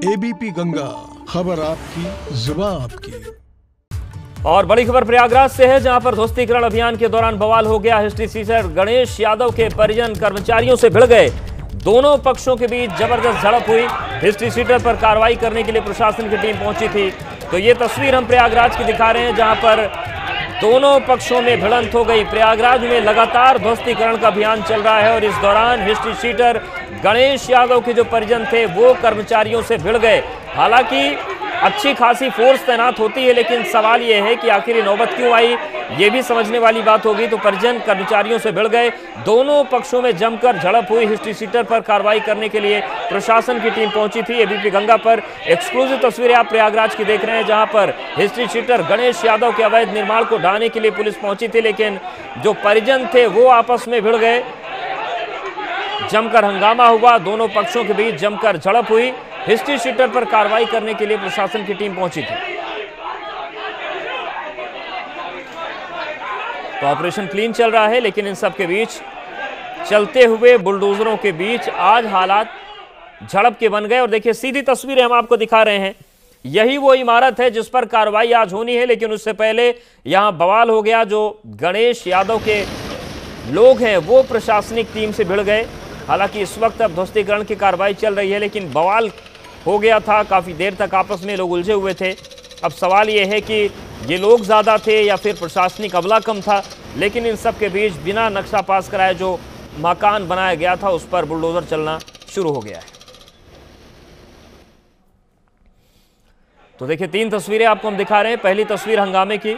ABP Ganga, खबर आपकी, जुबान आपकी। और बड़ी खबर प्रयागराज से है, जहां पर ध्वस्तीकरण अभियान के दौरान बवाल हो गया। हिस्ट्री टीचर गणेश यादव के परिजन कर्मचारियों से भिड़ गए। दोनों पक्षों के बीच जबरदस्त झड़प हुई। हिस्ट्री टीचर पर कार्रवाई करने के लिए प्रशासन की टीम पहुंची थी। तो ये तस्वीर हम प्रयागराज की दिखा रहे हैं, जहां पर दोनों पक्षों में भिड़ंत हो गई। प्रयागराज में लगातार ध्वस्तीकरण का अभियान चल रहा है और इस दौरान हिस्ट्री टीचर गणेश यादव के जो परिजन थे वो कर्मचारियों से भिड़ गए। हालांकि अच्छी खासी फोर्स तैनात होती है, लेकिन सवाल यह है कि आखिर ये नौबत क्यों आई, ये भी समझने वाली बात होगी। तो परिजन कर्मचारियों से भिड़ गए, दोनों पक्षों में जमकर झड़प हुई। हिस्ट्री टीचर पर कार्रवाई करने के लिए प्रशासन की टीम पहुंची थी। एबीपी गंगा पर एक्सक्लूसिव तस्वीरें आप प्रयागराज की देख रहे हैं, जहां पर हिस्ट्री टीचर गणेश यादव के अवैध निर्माण को ढाने के लिए पुलिस पहुंची थी, लेकिन जो परिजन थे वो आपस में भिड़ गए। जमकर हंगामा हुआ, दोनों पक्षों के बीच जमकर झड़प हुई। हिस्ट्री टीचर पर कार्रवाई करने के लिए प्रशासन की टीम पहुंची थी। तो ऑपरेशन क्लीन चल रहा है, लेकिन इन सब के बीच चलते हुए बुलडोजरों के बीच आज हालात झड़प के बन गए। और देखिए, सीधी तस्वीरें हम आपको दिखा रहे हैं। यही वो इमारत है जिस पर कार्रवाई आज होनी है, लेकिन उससे पहले यहां बवाल हो गया। जो गणेश यादव के लोग हैं वो प्रशासनिक टीम से भिड़ गए। हालांकि इस वक्त अब ध्वस्तीकरण की कार्रवाई चल रही है, लेकिन बवाल हो गया था। काफ़ी देर तक आपस में लोग उलझे हुए थे। अब सवाल ये है कि ये लोग ज़्यादा थे या फिर प्रशासनिक अमला कम था, लेकिन इन सब के बीच बिना नक्शा पास कराए जो मकान बनाया गया था उस पर बुलडोजर चलना शुरू हो गया है। तो देखिए, 3 तस्वीरें आपको हम दिखा रहे हैं। पहली तस्वीर हंगामे की,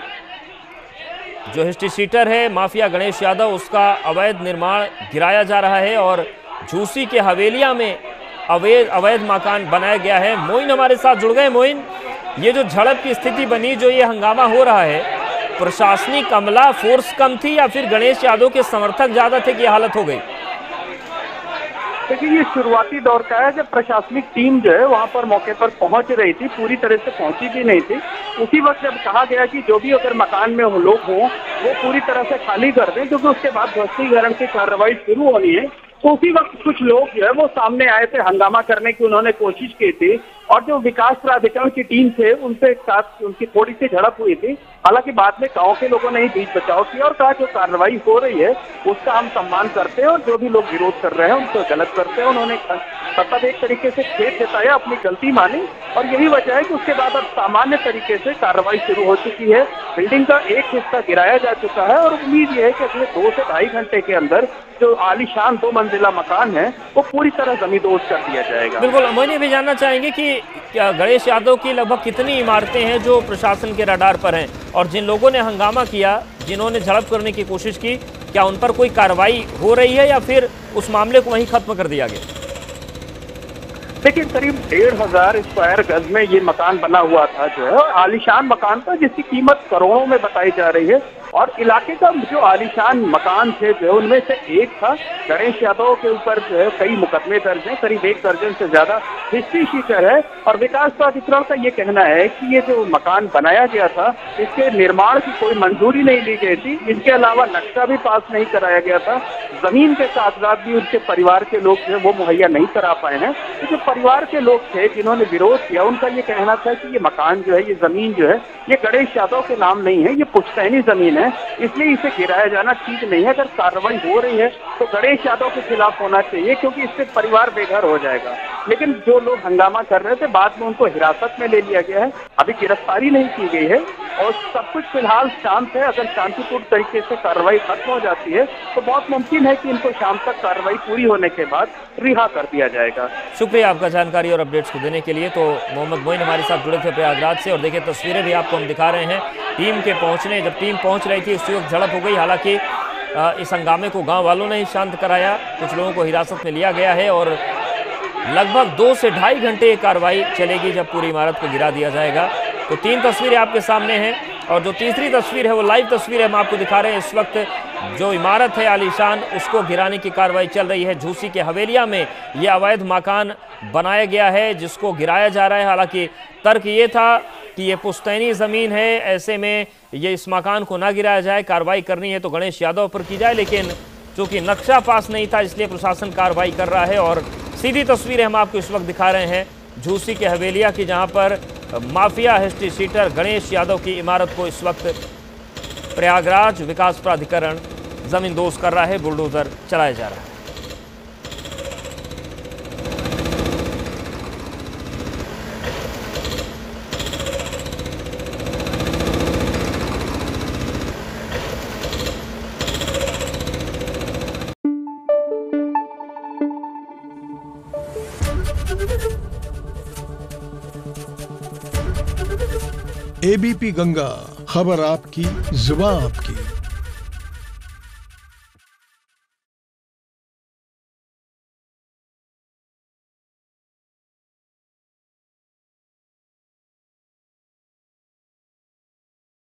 जो हिस्ट्री टीचर है माफिया गणेश यादव, उसका अवैध निर्माण गिराया जा रहा है और झूसी के हवेलिया में अवैध मकान बनाया गया है। मोइन हमारे साथ जुड़ गए। मोइन, ये जो झड़प की स्थिति बनी, जो ये हंगामा हो रहा है, प्रशासनिक अमला फोर्स कम थी या फिर गणेश यादव के समर्थक ज्यादा थे कि ये हालत हो गई? देखिए, ये शुरुआती दौर का है जब प्रशासनिक टीम जो है वहां पर मौके पर पहुंच रही थी, पूरी तरह से पहुंची भी नहीं थी। उसी वक्त जब कहा गया कि जो भी अगर मकान में लोग हों वो पूरी तरह से खाली कर दें, क्योंकि उसके बाद ध्वस्तीकरण की कार्रवाई शुरू होनी है, तो उसी वक्त कुछ लोग जो है वो सामने आए थे, हंगामा करने की उन्होंने कोशिश की थी। और जो विकास प्राधिकरण की टीम थे उनसे साथ उनकी थोड़ी सी झड़प हुई थी। हालांकि बाद में गांव के लोगों ने ही बीच बचाव किया और कहा जो कार्रवाई हो रही है उसका हम सम्मान करते हैं और जो भी लोग विरोध कर रहे हैं उनको गलत करते हैं। उन्होंने सतत एक तरीके से खेद जताया, अपनी गलती मानी, और यही वजह है कि उसके बाद अब सामान्य तरीके से कार्रवाई शुरू हो चुकी है। बिल्डिंग का एक हिस्सा गिराया जा चुका है और उम्मीद ये है कि अगले 2 से ढाई घंटे के अंदर जो आलीशान 2 मंजिला मकान है वो पूरी तरह जमींदोज कर दिया जाएगा। बिल्कुल, मोइन भी जानना चाहेंगे कि क्या गणेश यादव की लगभग कितनी इमारतें हैं जो प्रशासन के रडार पर हैं, और जिन लोगों ने हंगामा किया, जिन्होंने झड़प करने की कोशिश की, क्या उन पर कोई कार्रवाई हो रही है या फिर उस मामले को वहीं खत्म कर दिया गया? देखिए, करीब 1500 स्क्वायर गज में ये मकान बना हुआ था, जो है आलीशान मकान था जिसकी कीमत करोड़ों में बताई जा रही है। और इलाके का जो आलीशान मकान थे जो है उनमें से एक था। गणेश यादव के ऊपर जो है कई मुकदमे दर्ज हैं, करीब 1 दर्जन से ज्यादा हिस्ट्री टीचर है। और विकास प्राधिकरण का ये कहना है कि ये जो मकान बनाया गया था इसके निर्माण की कोई मंजूरी नहीं ली गई थी। इसके अलावा नक्शा भी पास नहीं कराया गया था। जमीन के कागजात भी उनके परिवार के लोग जो है वो मुहैया नहीं करा पाए हैं। तो जो परिवार के लोग थे जिन्होंने विरोध किया, उनका ये कहना था कि ये मकान जो है, ये जमीन जो है, ये गणेश यादव के नाम नहीं है, ये पुश्तैनी जमीन है, इसलिए इसे गिराया जाना ठीक नहीं है। अगर कार्रवाई हो रही है तो गणेश यादव के खिलाफ होना चाहिए, क्योंकि इससे परिवार बेघर हो जाएगा। लेकिन जो लोग हंगामा कर रहे थे, बाद में उनको हिरासत में ले लिया गया है। अभी गिरफ्तारी नहीं की गई है और सब कुछ फिलहाल शांत है। अगर शांतिपूर्ण तरीके से कार्रवाई खत्म हो जाती है तो बहुत मुमकिन है कि इनको शाम तक कार्रवाई पूरी होने के बाद रिहा कर दिया जाएगा। शुक्रिया आपका जानकारी और अपडेट्स को देने के लिए। तो मोहम्मद मोइन हमारे साथ जुड़े थे प्रयागराज से। और देखिए, तस्वीरें भी आपको हम दिखा रहे हैं टीम के पहुंचने। जब टीम पहुंच रही थी उसी वक्त झड़प हो गई। हालांकि इस हंगामे को गांव वालों ने ही शांत कराया। कुछ लोगों को हिरासत में लिया गया है और लगभग 2 से ढाई घंटे ये कार्रवाई चलेगी, जब पूरी इमारत को गिरा दिया जाएगा। तो 3 तस्वीरें आपके सामने हैं और जो तीसरी तस्वीर है वो लाइव तस्वीर है, हम आपको दिखा रहे हैं। इस वक्त जो इमारत है आलीशान, उसको गिराने की कार्रवाई चल रही है। झूसी के हवेलिया में यह अवैध मकान बनाया गया है जिसको गिराया जा रहा है। हालांकि तर्क ये था कि ये पुश्तैनी ज़मीन है, ऐसे में ये इस मकान को ना गिराया जाए, कार्रवाई करनी है तो गणेश यादव पर की जाए। लेकिन चूँकि नक्शा पास नहीं था इसलिए प्रशासन कार्रवाई कर रहा है। और सीधी तस्वीरें हम आपको इस वक्त दिखा रहे हैं झूसी के हवेलिया की, जहां पर mafia history sheeter Ganesh Yadav की इमारत को इस वक्त प्रयागराज विकास प्राधिकरण जमींदोज कर रहा है, बुलडोजर चलाया जा रहा है। एबीपी गंगा, खबर आपकी, जुबान आपकी।